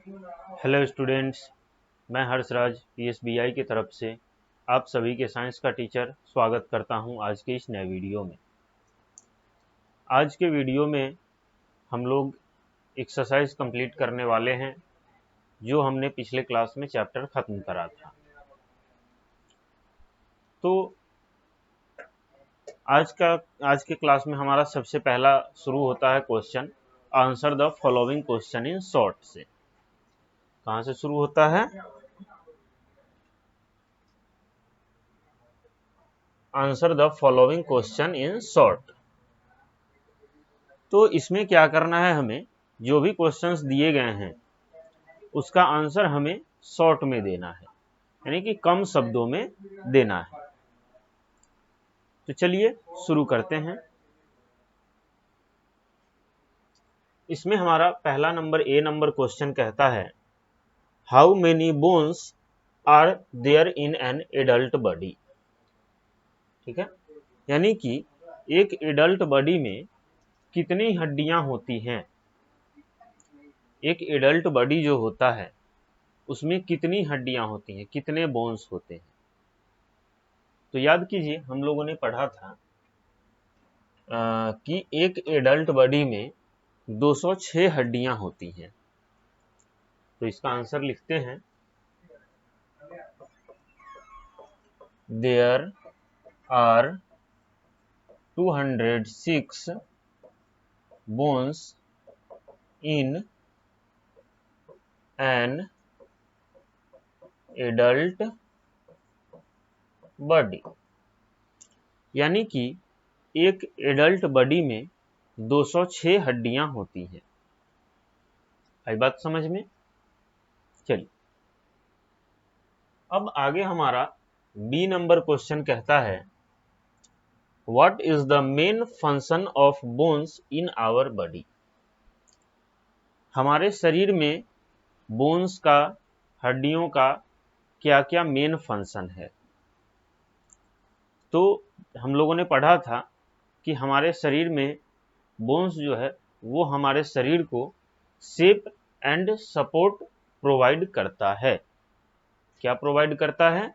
Hello students, मैं हर्षराज पीएसबीआई की तरफ से आप सभी के साइंस का टीचर स्वागत करता हूं आज के इस नए वीडियो में। आज के वीडियो में हम लोग एक्सरसाइज कंप्लीट करने वाले हैं जो हमने पिछले क्लास में चैप्टर ख़त्म करा था। तो आज के क्लास में हमारा सबसे पहला शुरू होता है question answer the following question in short से। कहाँ से शुरू होता है? Answer the following question in short. तो इसमें क्या करना है, हमें जो भी क्वेश्चंस दिए गए हैं उसका आंसर हमें शॉर्ट में देना है, यानी कि कम शब्दों में देना है। तो चलिए शुरू करते हैं। इसमें हमारा पहला नंबर क्वेश्चन कहता है how many bones are there in an adult body. ठीक है, यानी कि एक एडल्ट बॉडी में कितनी हड्डियां होती हैं। एक एडल्ट बॉडी जो होता है उसमें कितनी हड्डियां होती हैं, कितने बोन्स होते हैं। तो याद कीजिए, हम लोगों ने पढ़ा था कि एक एडल्ट बॉडी में 206 हड्डियां होती हैं। तो इसका आंसर लिखते हैं there are 206 bones in an adult body. यानी कि एक एडल्ट बॉडी में 206 हड्डियां होती हैं। आई बात समझ में? चलिए, अब आगे हमारा बी नंबर क्वेश्चन कहता है what is the main function of bones in our body. हमारे शरीर में बोन्स का, हड्डियों का क्या क्या मेन फंक्शन है। तो हम लोगों ने पढ़ा था कि हमारे शरीर में बोन्स जो है वो हमारे शरीर को शेप एंड सपोर्ट प्रोवाइड करता है। क्या प्रोवाइड करता है?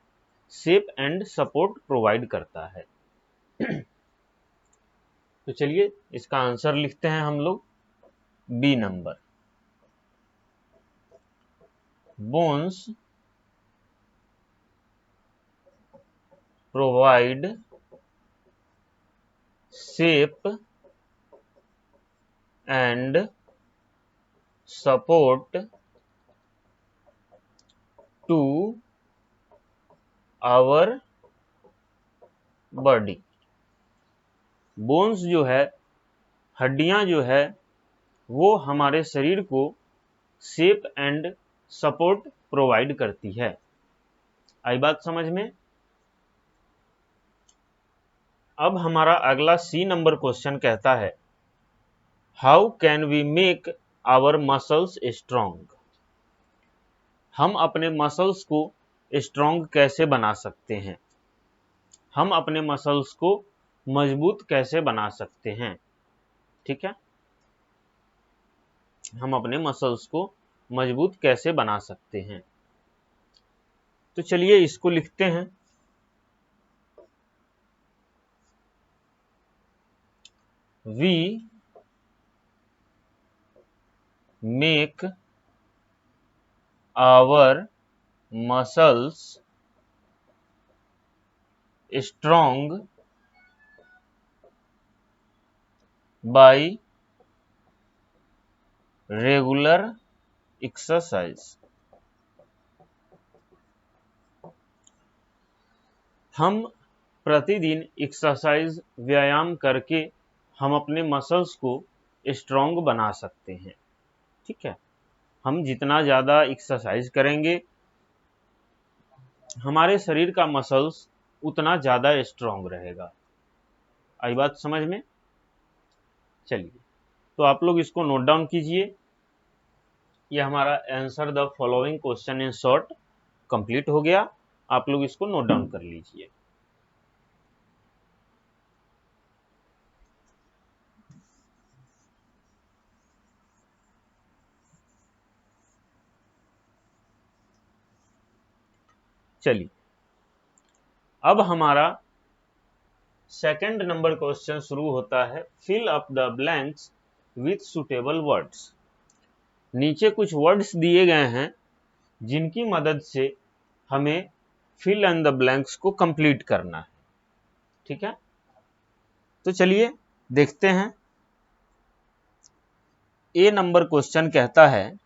शेप एंड सपोर्ट प्रोवाइड करता है। तो चलिए इसका आंसर लिखते हैं हम लोग B number. Bones provide shape and support to our body. Bones जो है, हड्डियां जो है, वो हमारे शरीर को शेप एंड सपोर्ट प्रोवाइड करती है। आई बात समझ में? अब हमारा अगला सी नंबर क्वेश्चन कहता है how can we make our muscles strong. हम अपने मसल्स को स्ट्रॉन्ग कैसे बना सकते हैं, हम अपने मसल्स को मजबूत कैसे बना सकते हैं। ठीक है, हम अपने मसल्स को मजबूत कैसे बना सकते हैं। तो चलिए इसको लिखते हैं we make our muscles strong by regular exercise. हम प्रतिदिन एक्सरसाइज, व्यायाम करके हम अपने मसल्स को स्ट्रॉन्ग बना सकते हैं। ठीक है, हम जितना ज़्यादा एक्सरसाइज करेंगे हमारे शरीर का मसल्स उतना ज़्यादा स्ट्रॉन्ग रहेगा। आई बात समझ में? चलिए, तो आप लोग इसको नोट डाउन कीजिए। यह हमारा answer the following question in short complete हो गया। आप लोग इसको नोट डाउन कर लीजिए। चलिए अब हमारा सेकंड नंबर क्वेश्चन शुरू होता है। Fill up the blanks with suitable words. नीचे कुछ वर्ड्स दिए गए हैं जिनकी मदद से हमें फिल इन द ब्लैंक्स को कंप्लीट करना है। ठीक है, तो चलिए देखते हैं। ए नंबर क्वेश्चन कहता है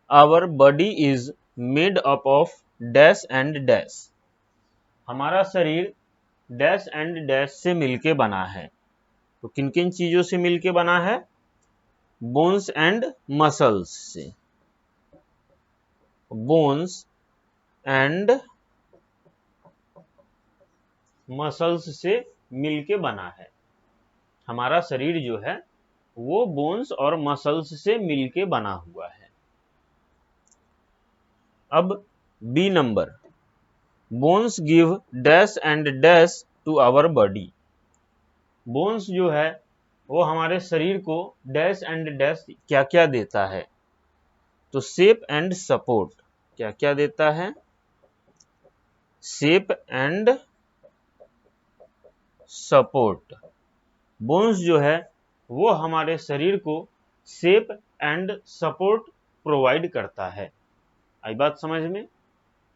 our body is made up of dash and dash. हमारा शरीर डैश एंड डैश से मिलके बना है। तो किन किन चीजों से मिलके बना है? बोन्स एंड मसल्स से। बोन्स एंड मसल्स से मिलके बना है। हमारा शरीर जो है वो बोन्स और मसल्स से मिलके बना हुआ है। अब B number, bones give dash and dash to our body. Bones जो है वो हमारे शरीर को डैश एंड डैश क्या क्या देता है? तो शेप एंड सपोर्ट। क्या क्या देता है? Shape and support. बोन्स जो है वो हमारे शरीर को शेप एंड सपोर्ट प्रोवाइड करता है। आई बात समझ में?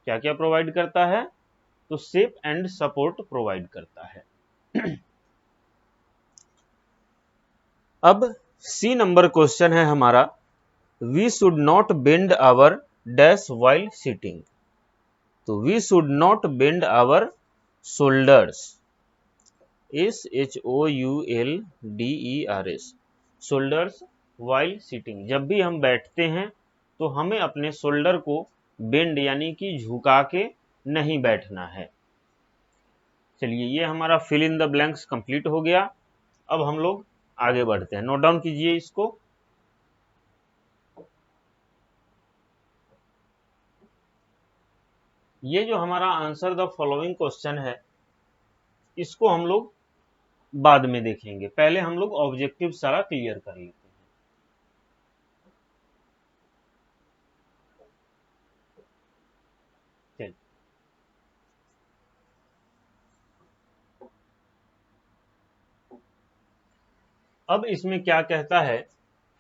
क्या क्या प्रोवाइड करता है? तो शेप एंड सपोर्ट प्रोवाइड करता है। अब सी नंबर क्वेश्चन है हमारा, we should not bend our dash while sitting. तो we should not bend our shoulders, SHOULDERS, shoulders while sitting. जब भी हम बैठते हैं तो हमें अपने शोल्डर को बेंड यानी कि झुका के नहीं बैठना है। चलिए ये हमारा fill in the blanks complete हो गया। अब हम लोग आगे बढ़ते हैं। नोट डाउन कीजिए इसको। ये जो हमारा आंसर द फॉलोइंग क्वेश्चन है इसको हम लोग बाद में देखेंगे। पहले हम लोग ऑब्जेक्टिव सारा क्लियर कर लेते हैं। चलिए अब इसमें क्या कहता है,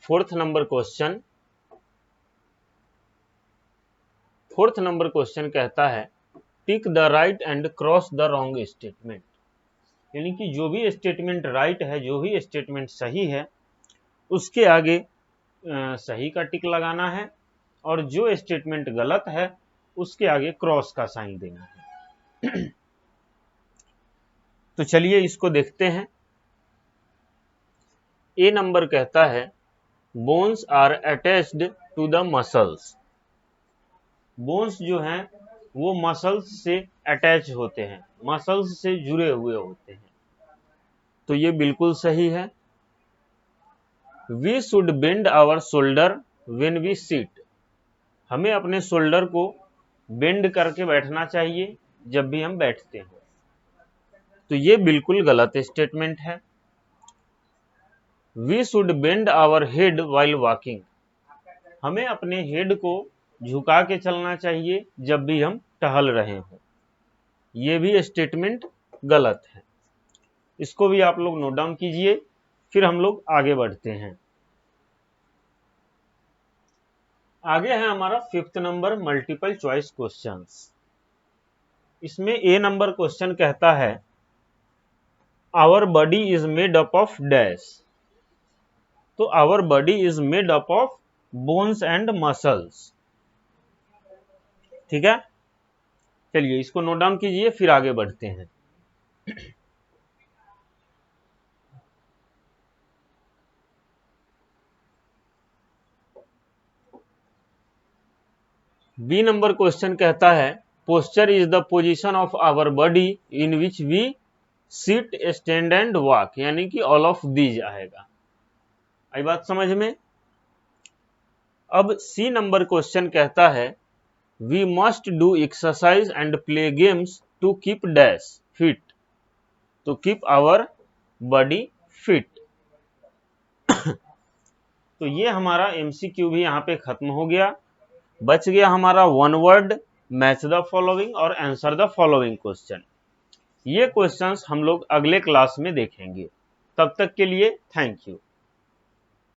फोर्थ नंबर क्वेश्चन कहता है tick the right and cross the wrong statement. यानी कि जो भी स्टेटमेंट राइट है, जो भी स्टेटमेंट सही है, उसके आगे सही का टिक लगाना है और जो स्टेटमेंट गलत है उसके आगे क्रॉस का साइन देना है। तो चलिए इसको देखते हैं। ए नंबर कहता है bones are attached to the muscles. Bones जो हैं वो मसल्स से अटैच होते हैं, मसल्स से जुड़े हुए होते हैं। तो ये बिल्कुल सही है। We should bend our shoulder when we sit. हमें अपने शोल्डर को बेंड करके बैठना चाहिए जब भी हम बैठते हैं। तो ये बिल्कुल गलत स्टेटमेंट है। We should bend our head while walking. हमें अपने हेड को झुका के चलना चाहिए जब भी हम टहल रहे हों। ये भी स्टेटमेंट गलत है। इसको भी आप लोग नोट डाउन कीजिए, फिर हम लोग आगे बढ़ते हैं। आगे है हमारा fifth number multiple choice questions. इसमें ए नंबर क्वेश्चन कहता है our body is made up of dash. तो our body is made up of bones and muscles. ठीक है, चलिए इसको नोट डाउन कीजिए, फिर आगे बढ़ते हैं। बी नंबर क्वेश्चन कहता है posture is the position of our body in which we sit, stand and walk. यानी कि ऑल ऑफ दीज आएगा। आई बात समझ में? अब सी नंबर क्वेश्चन कहता है we must do exercise and play games to keep dash fit. तो कीप आवर बॉडी फिट। तो ये हमारा एमसीक्यू भी यहाँ पे खत्म हो गया। बच गया हमारा one word match the following और आंसर द फॉलोइंग क्वेश्चन। ये क्वेश्चंस हम लोग अगले क्लास में देखेंगे। तब तक के लिए थैंक यू।